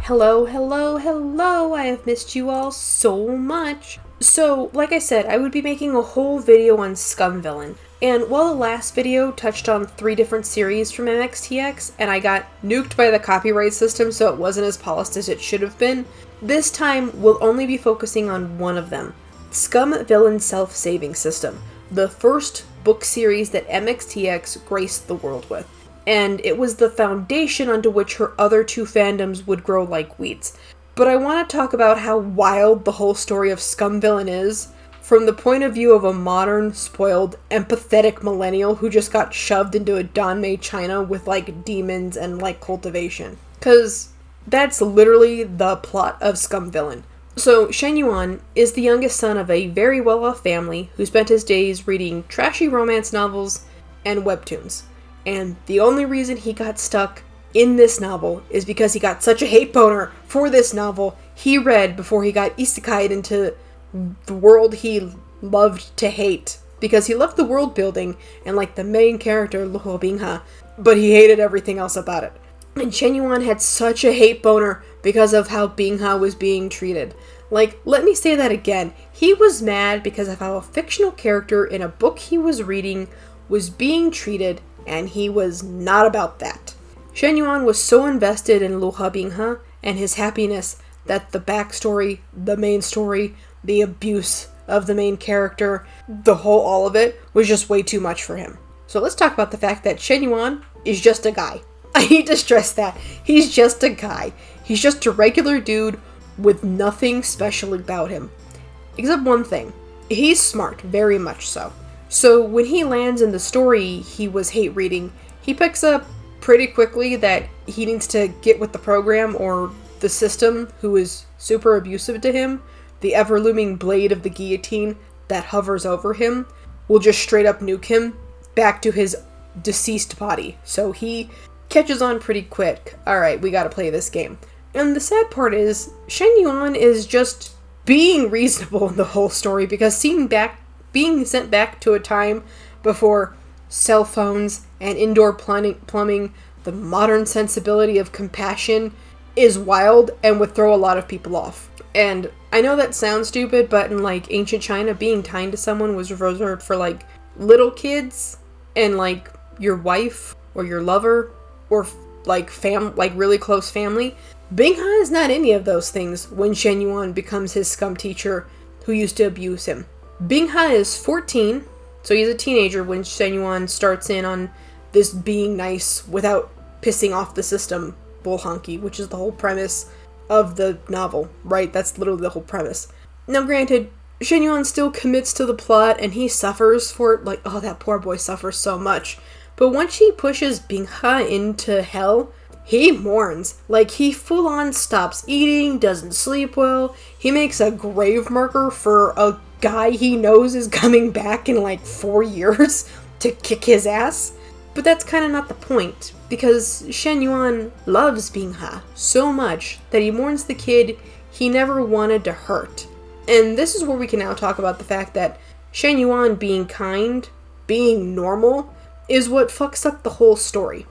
Hello, hello, hello! I have missed you all so much. So, like I said, I would be making a whole video on Scum Villian. And while the last video touched on 3 different series from MXTX, and I got nuked by the copyright system so it wasn't as polished as it should have been, this time we'll only be focusing on one of them. Scum Villian Self-Saving System, the first book series that MXTX graced the world with. And it was the foundation onto which her other 2 fandoms would grow like weeds. But I want to talk about how wild the whole story of Scum Villian is, from the point of view of a modern, spoiled, empathetic millennial who just got shoved into a danmei China with, demons and, cultivation. Because that's literally the plot of Scum Villian. So, Shen Yuan is the youngest son of a very well-off family who spent his days reading trashy romance novels and webtoons. And the only reason he got stuck in this novel is because he got such a hate boner for this novel he read before he got isekai'd into the world he loved to hate. Because he loved the world building and the main character, Luo Bingha, but he hated everything else about it. And Shen Yuan had such a hate boner because of how Bingha was being treated. Let me say that again. He was mad because of how a fictional character in a book he was reading was being treated, and he was not about that. Shen Yuan was so invested in Luo Bingha and his happiness that the backstory, the main story, the abuse of the main character, all of it, was just way too much for him. So let's talk about the fact that Shen Yuan is just a guy. I need to stress that. He's just a guy. He's just a regular dude with nothing special about him. Except one thing. He's smart, very much so. So when he lands in the story he was hate reading, he picks up pretty quickly that he needs to get with the program or the system who is super abusive to him. The ever-looming blade of the guillotine that hovers over him will just straight up nuke him back to his deceased body. So he catches on pretty quick. Alright, we gotta play this game. And the sad part is, Shen Yuan is just being reasonable in the whole story because being sent back to a time before cell phones and indoor plumbing, the modern sensibility of compassion is wild and would throw a lot of people off. And I know that sounds stupid, but in ancient China, being kind to someone was reserved for little kids and your wife or your lover or really close family. Bingha is not any of those things when Shen Yuan becomes his scum teacher who used to abuse him. Bingha is 14, so he's a teenager when Shen Yuan starts in on this being nice without pissing off the system bullhonky, which is the whole premise of the novel, right? That's literally the whole premise. Now granted, Shen Yuan still commits to the plot and he suffers for it, oh, that poor boy suffers so much. But once she pushes Bingha into hell, he mourns. He full-on stops eating, doesn't sleep well. He makes a grave marker for a guy he knows is coming back in 4 years to kick his ass. But that's kind of not the point, because Shen Yuan loves Bingha so much that he mourns the kid he never wanted to hurt. And this is where we can now talk about the fact that Shen Yuan being kind, being normal, is what fucks up the whole story.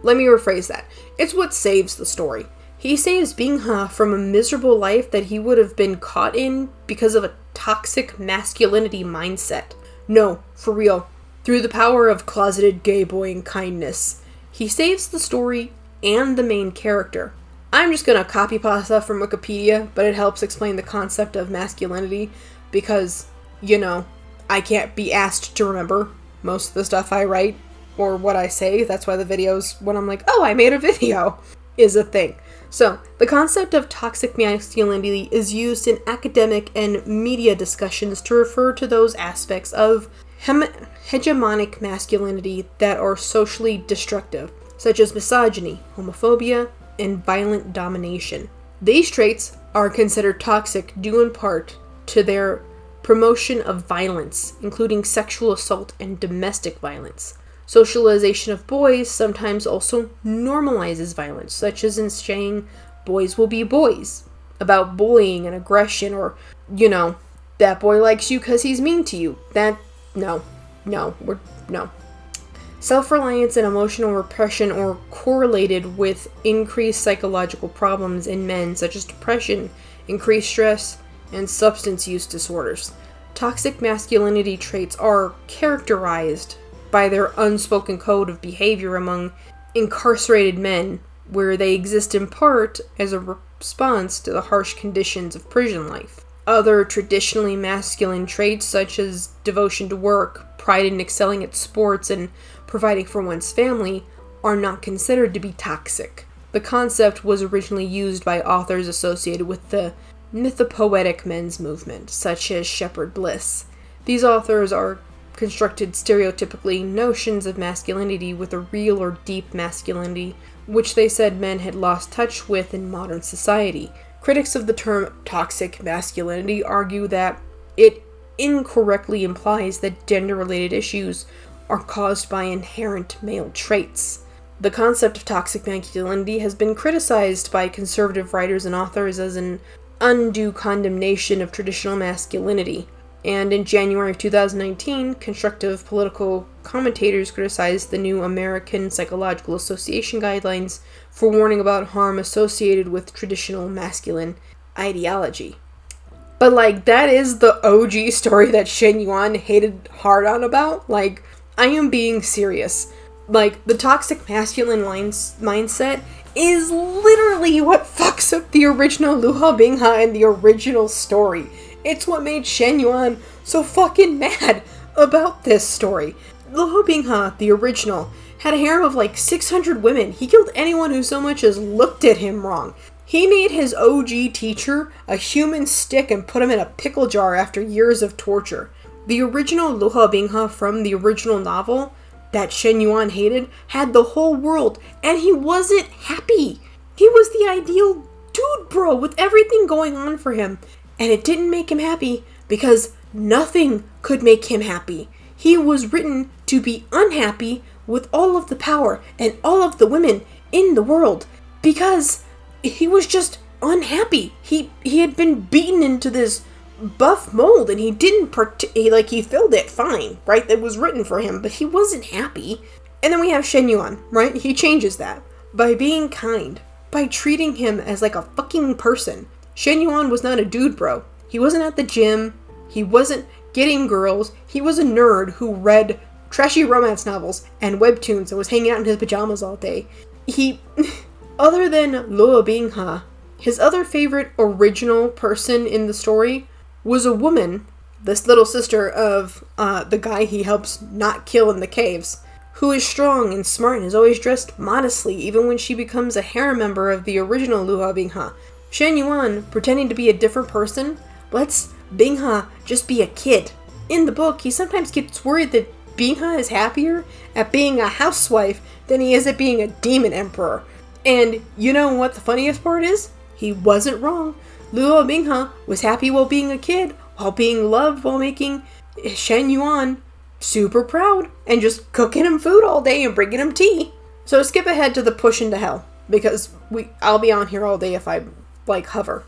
Let me rephrase that. It's what saves the story. He saves Bingha from a miserable life that he would have been caught in because of a toxic masculinity mindset. No, for real. Through the power of closeted gay boy and kindness. He saves the story and the main character. I'm just gonna copy pasta from Wikipedia, but it helps explain the concept of masculinity because, I can't be asked to remember most of the stuff I write or what I say. That's why the videos, when I'm I made a video, is a thing. So, the concept of toxic masculinity is used in academic and media discussions to refer to those aspects of hegemonic masculinity that are socially destructive, such as misogyny, homophobia, and violent domination. These traits are considered toxic due in part to their promotion of violence, including sexual assault and domestic violence. Socialization of boys sometimes also normalizes violence, such as in saying boys will be boys, about bullying and aggression, or, that boy likes you because he's mean to you. No. Self-reliance and emotional repression are correlated with increased psychological problems in men such as depression, increased stress, and substance use disorders. Toxic masculinity traits are characterized by their unspoken code of behavior among incarcerated men, where they exist in part as a response to the harsh conditions of prison life. Other traditionally masculine traits such as devotion to work, pride in excelling at sports, and providing for one's family are not considered to be toxic. The concept was originally used by authors associated with the mythopoetic men's movement, such as Shepherd Bliss. These authors are constructed stereotypically notions of masculinity with a real or deep masculinity, which they said men had lost touch with in modern society. Critics of the term toxic masculinity argue that it incorrectly implies that gender-related issues are caused by inherent male traits. The concept of toxic masculinity has been criticized by conservative writers and authors as an undue condemnation of traditional masculinity. And in January of 2019, constructive political commentators criticized the new American Psychological Association guidelines for warning about harm associated with traditional masculine ideology. But, that is the OG story that Shen Yuan hated hard on about. I am being serious. The toxic masculine mindset is literally what fucks up the original Luo Binghe and the original story. It's what made Shen Yuan so fucking mad about this story. Luo Binghe, the original, had a harem of 600 women. He killed anyone who so much as looked at him wrong. He made his OG teacher a human stick and put him in a pickle jar after years of torture. The original Luo Binghe from the original novel that Shen Yuan hated had the whole world, and he wasn't happy. He was the ideal dude bro with everything going on for him, and it didn't make him happy because nothing could make him happy. He was written to be unhappy with all of the power and all of the women in the world because he was just unhappy. He had been beaten into this buff mold, and he didn't he filled it fine, right? It was written for him, but he wasn't happy. And then we have Shen Yuan, right? He changes that by being kind, by treating him as a fucking person. Shen Yuan was not a dude bro. He wasn't at the gym. He wasn't getting girls. He was a nerd who read trashy romance novels and webtoons and was hanging out in his pajamas all day. Other than Luo Binghe, his other favorite original person in the story was a woman, this little sister of the guy he helps not kill in the caves, who is strong and smart and is always dressed modestly even when she becomes a harem member of the original Luo Binghe. Shen Yuan, pretending to be a different person, lets Binghe just be a kid. In the book, he sometimes gets worried that Binghe is happier at being a housewife than he is at being a demon emperor. And you know what the funniest part is? He wasn't wrong. Luo Binghe was happy while being a kid, while being loved, while making Shen Yuan super proud, and just cooking him food all day and bringing him tea. So skip ahead to the push into hell, because I'll be on here all day if I hover.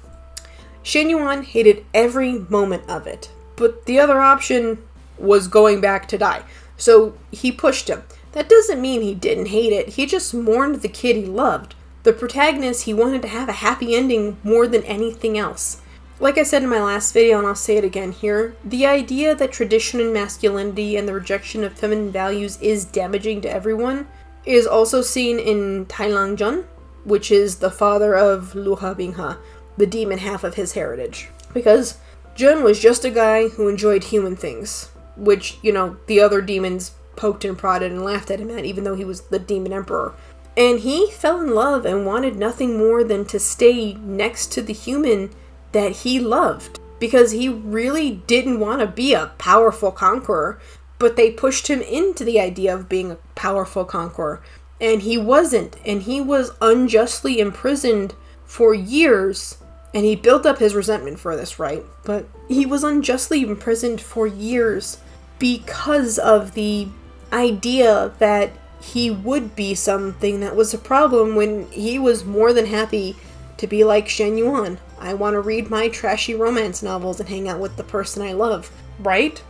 Shen Yuan hated every moment of it, but the other option was going back to die. So he pushed him. That doesn't mean he didn't hate it, he just mourned the kid he loved. The protagonist, he wanted to have a happy ending more than anything else. Like I said in my last video, and I'll say it again here, the idea that tradition and masculinity and the rejection of feminine values is damaging to everyone is also seen in Tailang Jun, which is the father of Luo Binghe, the demon half of his heritage. Because Jun was just a guy who enjoyed human things, which, the other demons poked and prodded and laughed at him at, even though he was the demon emperor. And he fell in love and wanted nothing more than to stay next to the human that he loved, because he really didn't want to be a powerful conqueror, but they pushed him into the idea of being a powerful conqueror, and he wasn't, and he was unjustly imprisoned for years, and he built up his resentment for this, right? But he was unjustly imprisoned for years because of the idea that he would be something that was a problem when he was more than happy to be like Shen Yuan. I want to read my trashy romance novels and hang out with the person I love, right?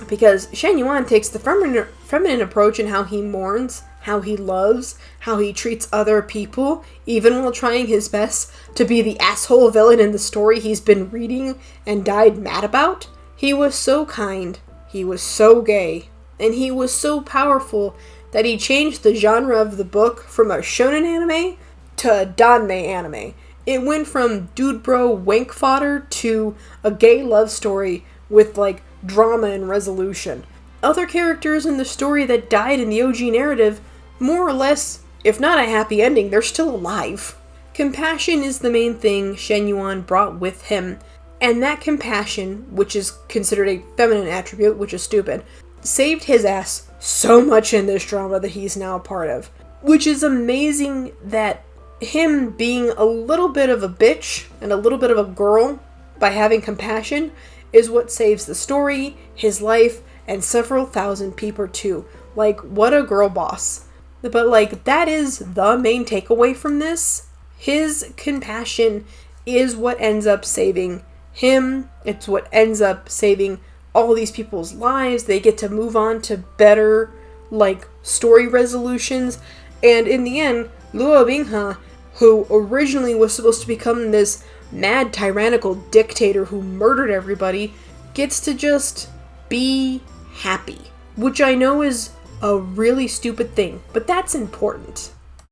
Because Shen Yuan takes the feminine approach in how he mourns, how he loves, how he treats other people, even while trying his best to be the asshole villain in the story he's been reading and died mad about. He was so kind, he was so gay, and he was so powerful that he changed the genre of the book from a shonen anime to a danmei anime. It went from dude bro wank fodder to a gay love story with, like, drama and resolution. Other characters in the story that died in the OG narrative, more or less, if not a happy ending, they're still alive. Compassion is the main thing Shen Yuan brought with him, and that compassion, which is considered a feminine attribute, which is stupid, saved his ass so much in this drama that he's now a part of. Which is amazing that him being a little bit of a bitch and a little bit of a girl by having compassion is what saves the story, his life, and several thousand people too. Like, what a girl boss. But, like, that is the main takeaway from this. His compassion is what ends up saving him. It's what ends up saving all these people's lives. They get to move on to better, like, story resolutions. And in the end, Luo Binghe, who originally was supposed to become this mad tyrannical dictator who murdered everybody, gets to just be happy. Which I know is a really stupid thing, but that's important.